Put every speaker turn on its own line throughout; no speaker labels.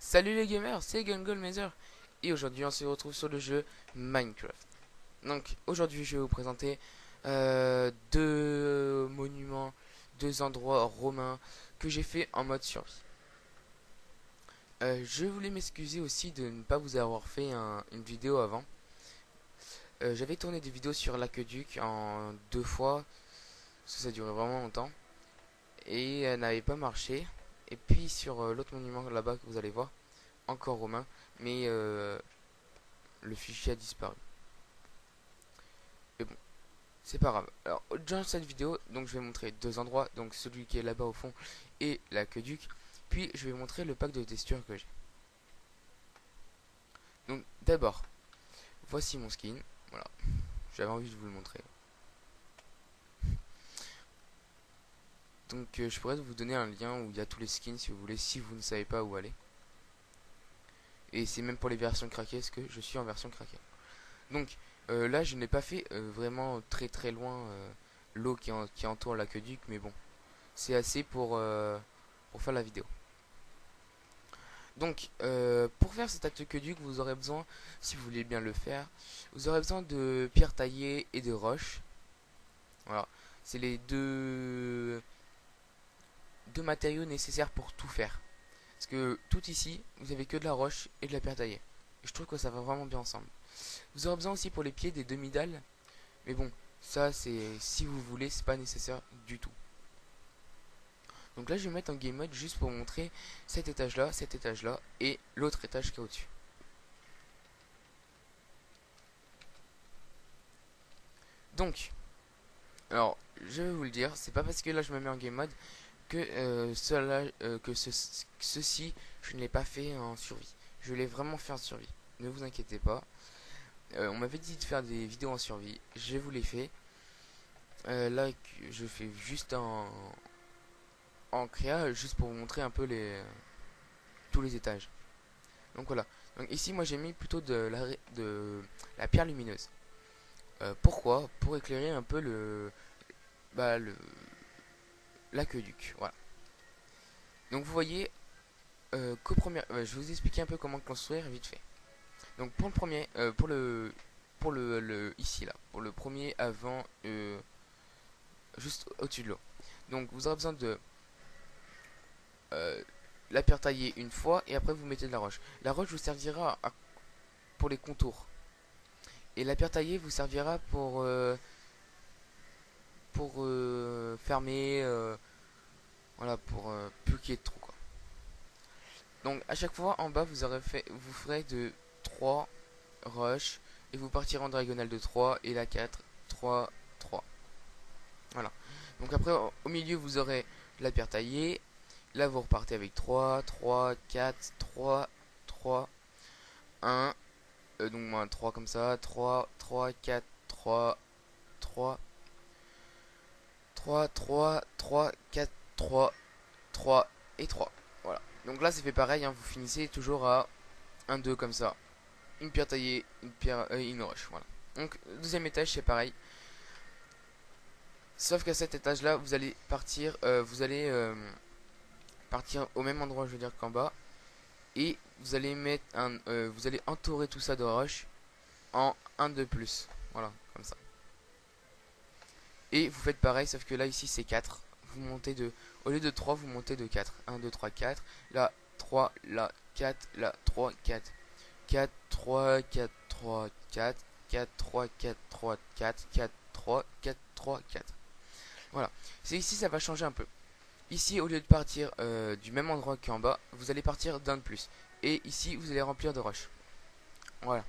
Salut les gamers, c'est GunGoldMazer et aujourd'hui on se retrouve sur le jeu Minecraft. Donc aujourd'hui je vais vous présenter deux monuments, deux endroits romains que j'ai fait en mode survie. Je voulais m'excuser aussi de ne pas vous avoir fait une vidéo avant. J'avais tourné des vidéos sur l'Aqueduc en deux fois, parce que ça durait vraiment longtemps, et elles n'avaient pas marché. Et puis sur l'autre monument là-bas que vous allez voir, encore romain, mais le fichier a disparu. Mais bon, c'est pas grave. Alors, dans cette vidéo, donc je vais montrer deux endroits, donc celui qui est là-bas au fond et l'aqueduc. Puis je vais montrer le pack de textures que j'ai. Donc d'abord, voici mon skin. Voilà, j'avais envie de vous le montrer. Donc je pourrais vous donner un lien où il y a tous les skins si vous voulez, si vous ne savez pas où aller. Et c'est même pour les versions craquées, parce que je suis en version craquée. Donc là, je n'ai pas fait vraiment très très loin l'eau qui entoure l'aqueduc, mais bon, c'est assez pour faire la vidéo. Donc, pour faire cet aqueduc, vous aurez besoin, si vous voulez bien le faire, vous aurez besoin de pierres taillées et de roches. Voilà, c'est les deux matériaux nécessaires pour tout faire. Parce que tout ici, vous avez que de la roche et de la pierre taillée. Et je trouve que ça va vraiment bien ensemble. Vous aurez besoin aussi pour les pieds des demi-dalles. Mais bon, ça c'est si vous voulez, c'est pas nécessaire du tout. Donc là, je vais mettre en game mode juste pour montrer cet étage là et l'autre étage qui est au-dessus. Donc, alors, je vais vous le dire, c'est pas parce que là je me mets en game mode que, ceci, je ne l'ai pas fait en survie. Je l'ai vraiment fait en survie. Ne vous inquiétez pas. On m'avait dit de faire des vidéos en survie. Je vous l'ai fait. Là, je fais juste en créa, juste pour vous montrer un peu tous les étages. Donc voilà. Donc ici, moi j'ai mis plutôt de la pierre lumineuse. Pourquoi? Pour éclairer un peu bah, l'aqueduc. Voilà. Donc vous voyez, je vais vous expliquer un peu comment construire vite fait. Donc pour le premier, ici là, pour le premier avant, juste au-dessus de l'eau. Donc vous aurez besoin de euh, la pierre taillée une fois et après vous mettez de la roche. La roche vous servira pour les contours et la pierre taillée vous servira pour fermer, voilà, pour plus qu'il y ait de trous quoi. Donc à chaque fois en bas vous ferez de 3 rush et vous partirez en diagonale de 3 et la 4 3 3. Voilà. Donc après au milieu vous aurez la pierre taillée. Là vous repartez avec 3 3 4 3 3 1 donc moins 3 comme ça, 3 3 4 3 3 3 3 3 4 3 3 et 3. Voilà. Donc là c'est fait pareil, hein, vous finissez toujours à 1 2 comme ça. Une pierre taillée, une roche, voilà. Donc deuxième étage c'est pareil. Sauf qu'à cet étage là vous allez partir au même endroit je veux dire qu'en bas. Et vous allez entourer tout ça de roches en un de plus. Voilà, comme ça. Et vous faites pareil, sauf que là ici c'est 4. Vous montez au lieu de 3 vous montez de 4. 1, 2, 3, 4. Là 3, là 4, là 3, 4. 4, 3, 4, 3, 4. 4, 3, 4, 3, 4. 4, 3, 4, 3, 4. Voilà. C'est ici ça va changer un peu. Ici, au lieu de partir du même endroit qu'en bas, vous allez partir d'un de plus. Et ici, vous allez remplir de roches. Voilà.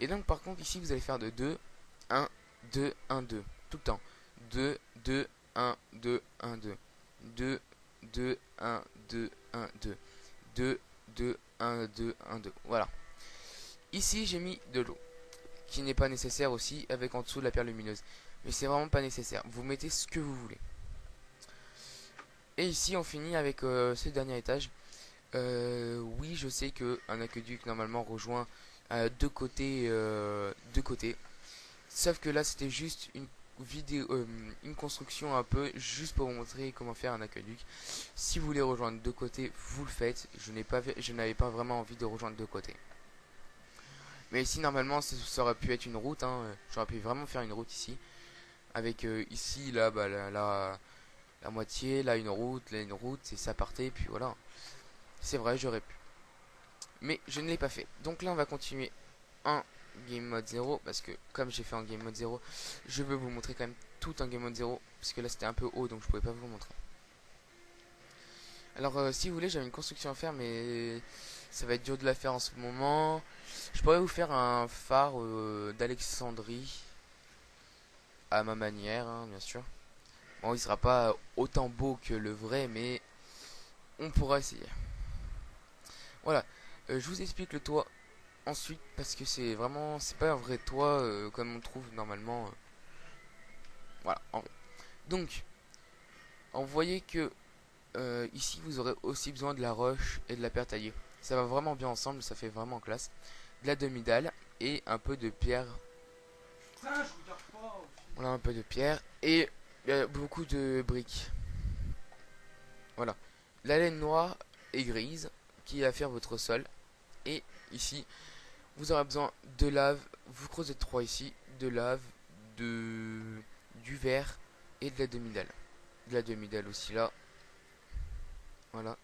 Et donc, par contre, ici, vous allez faire de 2, 1, 2, 1, 2. Tout le temps. 2, 2, 1, 2, 1, 2. 2, 2, 1, 2, 1, 2. 2, 2, 1, 2, 1, 2. Voilà. Ici, j'ai mis de l'eau. Qui n'est pas nécessaire aussi, avec en dessous de la pierre lumineuse. Mais c'est vraiment pas nécessaire. Vous mettez ce que vous voulez. Et ici, on finit avec ce dernier étage. Oui, je sais que un aqueduc normalement rejoint deux côtés. Sauf que là, c'était juste vidéo, une construction un peu juste pour vous montrer comment faire un aqueduc. Si vous voulez rejoindre deux côtés, vous le faites. Je n'avais pas vraiment envie de rejoindre deux côtés. Mais ici normalement ça aurait pu être une route, hein. J'aurais pu vraiment faire une route ici. Avec ici là, bah, la moitié, là une route, et ça partait, et puis voilà. C'est vrai, j'aurais pu. Mais je ne l'ai pas fait. Donc là on va continuer en game mode 0. Parce que comme j'ai fait en game mode 0, je veux vous montrer quand même tout en game mode 0. Parce que là c'était un peu haut donc je pouvais pas vous montrer. Alors si vous voulez j'avais une construction à faire mais ça va être dur de la faire en ce moment. Je pourrais vous faire un phare d'Alexandrie à ma manière, hein, bien sûr. Bon, il sera pas autant beau que le vrai, mais on pourra essayer. Voilà, je vous explique le toit ensuite parce que c'est pas un vrai toit comme on trouve normalement. Voilà, en vrai. Donc, vous voyez que ici vous aurez aussi besoin de la roche et de la pierre taillée. Ça va vraiment bien ensemble, ça fait vraiment classe. De la demi-dalle et un peu de pierre. Voilà, un peu de pierre et beaucoup de briques. Voilà. La laine noire et grise qui va faire votre sol. Et ici, vous aurez besoin de lave. Vous creusez 3 ici. De lave, du verre et de la demi-dalle. De la demi-dalle aussi là. Voilà.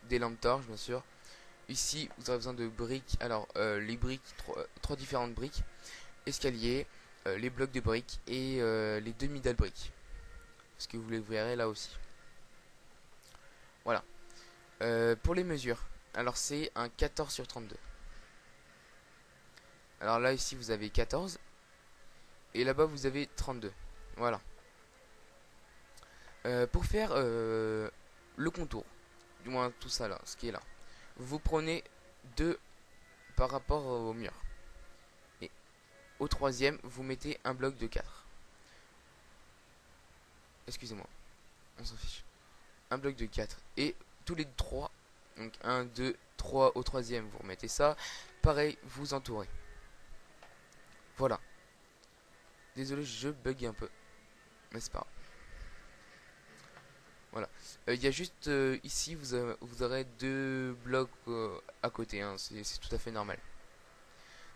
Des lampes torches, bien sûr. Ici, vous aurez besoin de briques. Alors, les briques, trois différentes briques. Escalier, les blocs de briques et les demi-dalles briques. Ce que vous les verrez là aussi. Voilà. Pour les mesures, alors c'est un 14 sur 32. Alors là, ici, vous avez 14. Et là-bas, vous avez 32. Voilà. Pour faire le contour, du moins tout ça là, ce qui est là, vous prenez 2 par rapport au mur. Et au troisième, vous mettez un bloc de 4. Excusez-moi, on s'en fiche. Un bloc de 4. Et tous les 3, donc 1, 2, 3 au troisième, vous remettez ça. Pareil, vous entourez. Voilà. Désolé, je bug un peu. Mais c'est pas grave. Voilà. Il y a juste ici, vous aurez 2 blocs à côté. Hein. C'est tout à fait normal.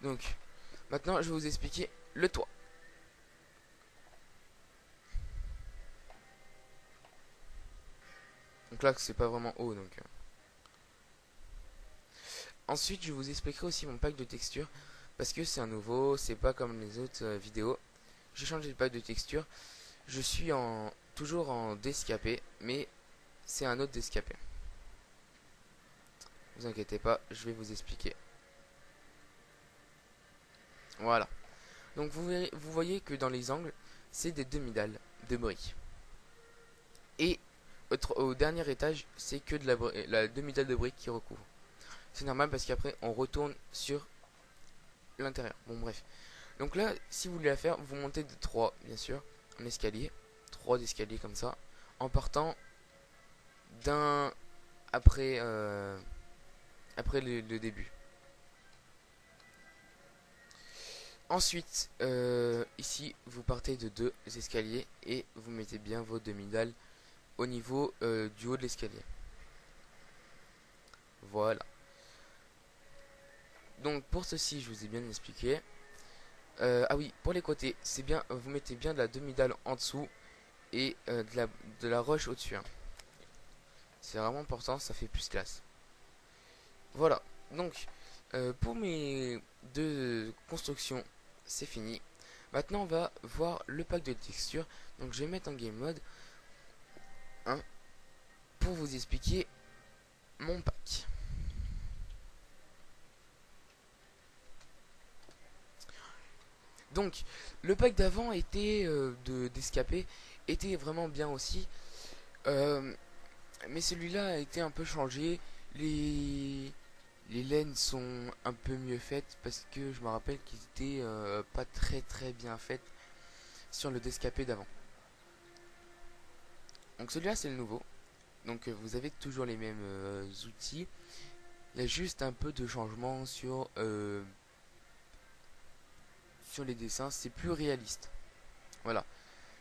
Donc, maintenant, je vais vous expliquer le toit. Donc là, c'est pas vraiment haut. Donc. Ensuite, je vous expliquerai aussi mon pack de texture. Parce que c'est un nouveau, c'est pas comme les autres vidéos. J'ai changé le pack de texture. Je suis toujours en descapé, mais c'est un autre descapé. Vous inquiétez pas, je vais vous expliquer. Voilà. Donc vous voyez que dans les angles, c'est des demi-dalles de briques. Et au dernier étage, c'est que de la demi-dalle de briques qui recouvre. C'est normal parce qu'après, on retourne sur l'intérieur. Bon, bref. Donc là, si vous voulez la faire, vous montez de 3, bien sûr, en escalier. 3 d'escalier comme ça. En partant d'un après le début. Ensuite, ici, vous partez de 2 escaliers et vous mettez bien vos demi-dalles au niveau du haut de l'escalier. Voilà. Donc pour ceci, je vous ai bien expliqué. Ah oui, pour les côtés, c'est bien, vous mettez bien de la demi-dalle en dessous et de la roche au-dessus. Hein. C'est vraiment important, ça fait plus classe. Voilà. Donc, pour mes 2 constructions, c'est fini. Maintenant, on va voir le pack de textures. Donc, je vais mettre en game mode 1 pour vous expliquer mon pack. Donc, le pack d'avant était d'escaper était vraiment bien aussi. Mais celui-là a été un peu changé. Les laines sont un peu mieux faites parce que je me rappelle qu'ils étaient pas très bien faites sur le descapé d'avant. Donc celui-là c'est le nouveau. Donc vous avez toujours les mêmes outils. Il y a juste un peu de changement sur les dessins. C'est plus réaliste. Voilà.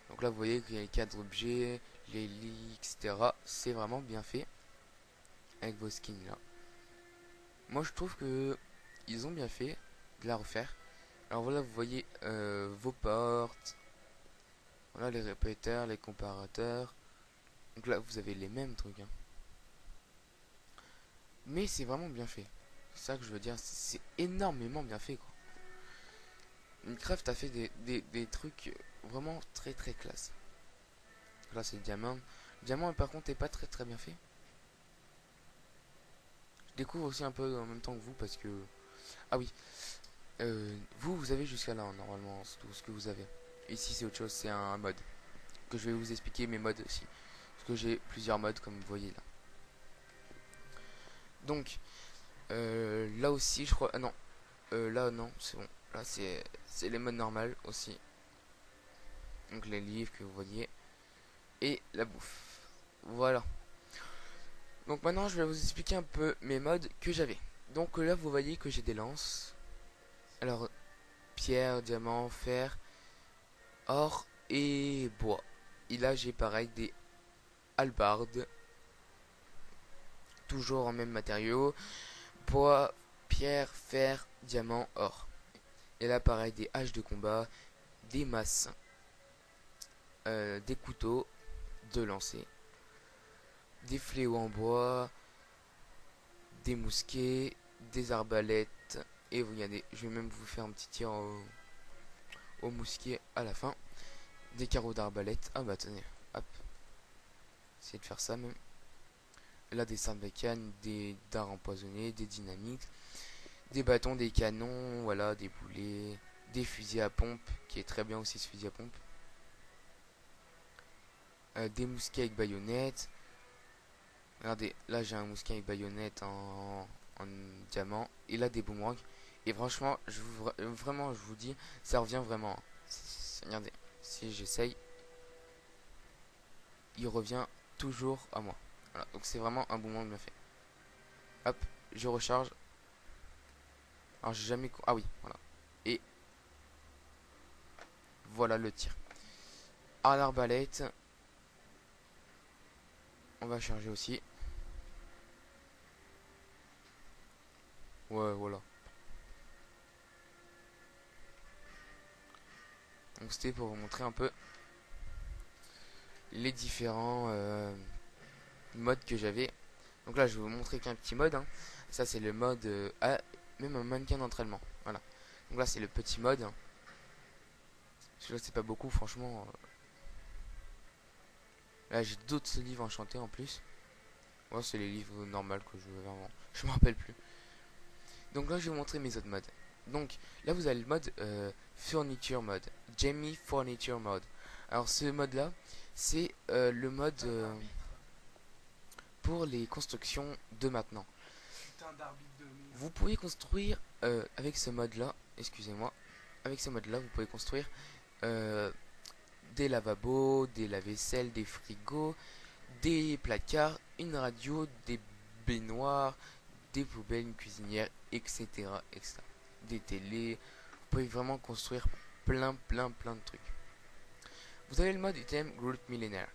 Donc là, vous voyez qu'il y a les cadres objets, les lits, etc. C'est vraiment bien fait avec vos skins là. Moi, je trouve que ils ont bien fait de la refaire. Alors voilà, vous voyez vos portes. Voilà les répéteurs, les comparateurs. Donc là, vous avez les mêmes trucs, hein. Mais c'est vraiment bien fait. C'est ça que je veux dire. C'est énormément bien fait, quoi. Minecraft a fait des trucs vraiment très très classe. Là, c'est le diamant. Le diamant, par contre, est pas très très bien fait. Je découvre aussi un peu en même temps que vous parce que... Ah oui. Vous avez jusqu'à là, hein, normalement, c'est tout ce que vous avez. Ici, c'est autre chose, c'est un mode. Que je vais vous expliquer mes modes aussi. Parce que j'ai plusieurs modes, comme vous voyez là. Donc, là aussi, je crois... Ah non. Là, non, c'est bon. Là, c'est les modes normales aussi. Donc, les livres que vous voyez. Et la bouffe. Voilà. Donc, maintenant, je vais vous expliquer un peu mes modes que j'avais. Donc, là, vous voyez que j'ai des lances. Alors, pierre, diamant, fer, or et bois. Et là, j'ai pareil des hallebardes. Toujours en même matériau. Bois, pierre, fer, diamant, or. Et là, pareil, des haches de combat, des masses, des couteaux de lancer, des fléaux en bois, des mousquets, des arbalètes. Et vous regardez, je vais même vous faire un petit tir au mousquet à la fin. Des carreaux d'arbalète. Ah bah tenez, hop. Essayez de faire ça même. Là, des sarbacanes, des dards empoisonnés, des dynamites, des bâtons, des canons, voilà, des boulets, des fusils à pompe, qui est très bien aussi ce fusil à pompe. Des mousquets avec baïonnette. Regardez, là j'ai un mousquet avec baïonnette en diamant. Et là des boomerangs. Et franchement, vraiment, je vous dis, ça revient vraiment. Regardez, si j'essaye, il revient toujours à moi. Voilà, donc c'est vraiment un boomerang bien fait. Hop, je recharge. Alors j'ai jamais... Ah oui, voilà. Et voilà le tir. À l'arbalète. On va charger aussi. Ouais, voilà. Donc c'était pour vous montrer un peu les différents modes que j'avais. Donc là je vais vous montrer qu'un petit mode, hein. Ça c'est le mode même un mannequin d'entraînement. Voilà. Donc là c'est le petit mode, hein. Celui-là c'est pas beaucoup franchement. Là j'ai d'autres livres enchantés en plus. Ouais, c'est les livres normaux que je veux vraiment. Je me rappelle plus. Donc là je vais vous montrer mes autres modes. Donc là vous avez le mode Furniture Mode. Jamie Furniture Mode. Alors ce mode là c'est le mode pour les constructions de maintenant. Vous pouvez construire avec ce mode là, excusez-moi, avec ce mode là vous pouvez construire euh, des lavabos, des lave-vaisselle, des frigos, des placards, une radio, des baignoires, des poubelles, une cuisinière, etc., etc. Des télés, vous pouvez vraiment construire plein de trucs. Vous avez le mode item group millénaire.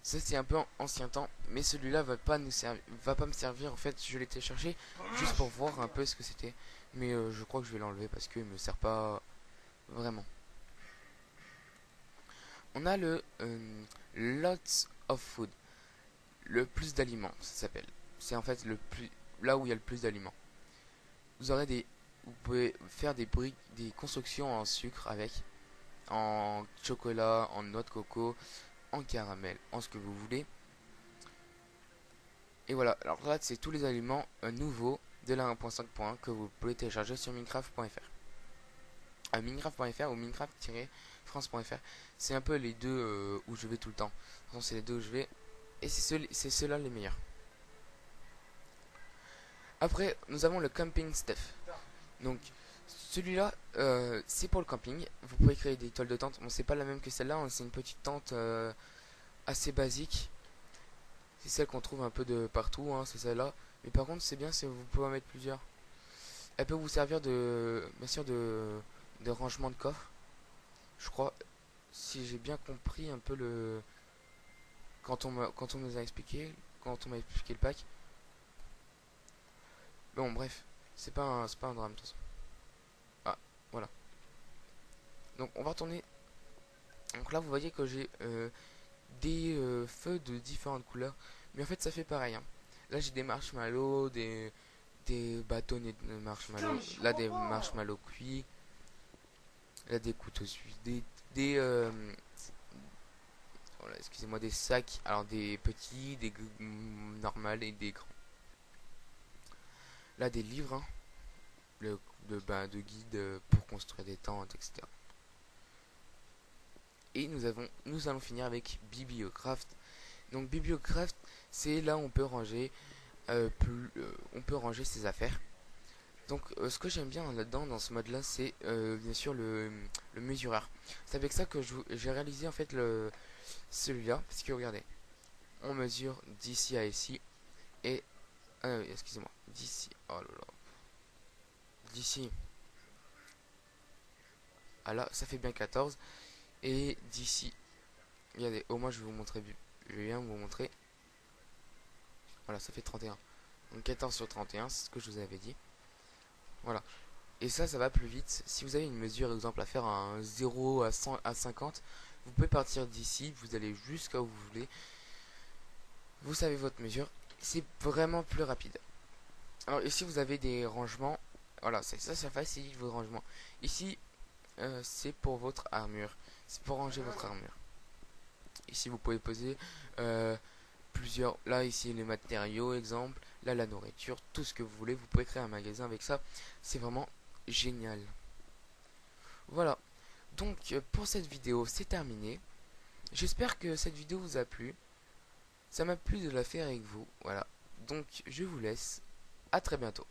Ça c'est un peu ancien temps, mais celui-là va pas me servir en fait. Je l'ai téléchargé juste pour voir un peu ce que c'était, mais je crois que je vais l'enlever parce qu'il me sert pas vraiment. On a le lots of food, le plus d'aliments, ça s'appelle. C'est en fait le plus là où il y a le plus d'aliments. Vous aurez vous pouvez faire des briques, des constructions en sucre avec, en chocolat, en noix de coco, en caramel, en ce que vous voulez. Et voilà, alors là c'est tous les aliments nouveaux de la 1.5.1 que vous pouvez télécharger sur minecraft.fr. Minecraft.fr ou minecraft-france.fr. C'est un peu les deux où je vais tout le temps. C'est les deux où je vais. Et c'est ceux-là les meilleurs. Après, nous avons le camping stuff. Donc, celui-là, c'est pour le camping. Vous pouvez créer des toiles de tente. Bon, c'est pas la même que celle-là, hein. C'est une petite tente assez basique. C'est celle qu'on trouve un peu de partout, hein, c'est celle-là. Mais par contre, c'est bien si vous pouvez en mettre plusieurs. Elle peut vous servir bien sûr, de rangement de coffre, je crois. si j'ai bien compris un peu le quand on nous a expliqué, quand on m'a expliqué le pack. Bon, bref, c'est pas un drame de toute façon. Ah, voilà. Donc on va retourner. Donc là, vous voyez que j'ai des feux de différentes couleurs, mais en fait, ça fait pareil, hein. Là, j'ai des marshmallows, des bâtonnets de marshmallows, là des marshmallows cuits, là des couteaux suisses, des voilà, excusez-moi, des sacs, alors des petits, normales et des grands. Là, des livres, hein, le, de guides pour construire des tentes, etc. Et nous allons finir avec Bibliocraft. Donc Bibliocraft, c'est là où on peut ranger ses affaires. Donc ce que j'aime bien là-dedans, dans ce mode-là, c'est bien sûr le mesureur. C'est avec ça que j'ai réalisé en fait celui-là, parce que regardez, on mesure d'ici à ici et excusez-moi, d'ici, oh là là, d'ici à là, ça fait bien 14 et d'ici, regardez, au moins je vais vous montrer, je vais bien vous montrer, voilà, ça fait 31. Donc 14 sur 31, c'est ce que je vous avais dit. Voilà. Et ça va plus vite. Si vous avez une mesure, exemple, à faire un 0 à 100 à 50, vous pouvez partir d'ici, vous allez jusqu'à où vous voulez. Vous savez votre mesure. C'est vraiment plus rapide. Alors ici, vous avez des rangements. Voilà, ça facilite vos rangements. Ici, c'est pour votre armure. C'est pour ranger votre armure. Ici, vous pouvez poser plusieurs. Là, ici, les matériaux, exemple. Là, la nourriture, tout ce que vous voulez. Vous pouvez créer un magasin avec ça. C'est vraiment génial. Voilà. Donc, pour cette vidéo, c'est terminé. J'espère que cette vidéo vous a plu. Ça m'a plu de la faire avec vous. Voilà. Donc, je vous laisse. À très bientôt.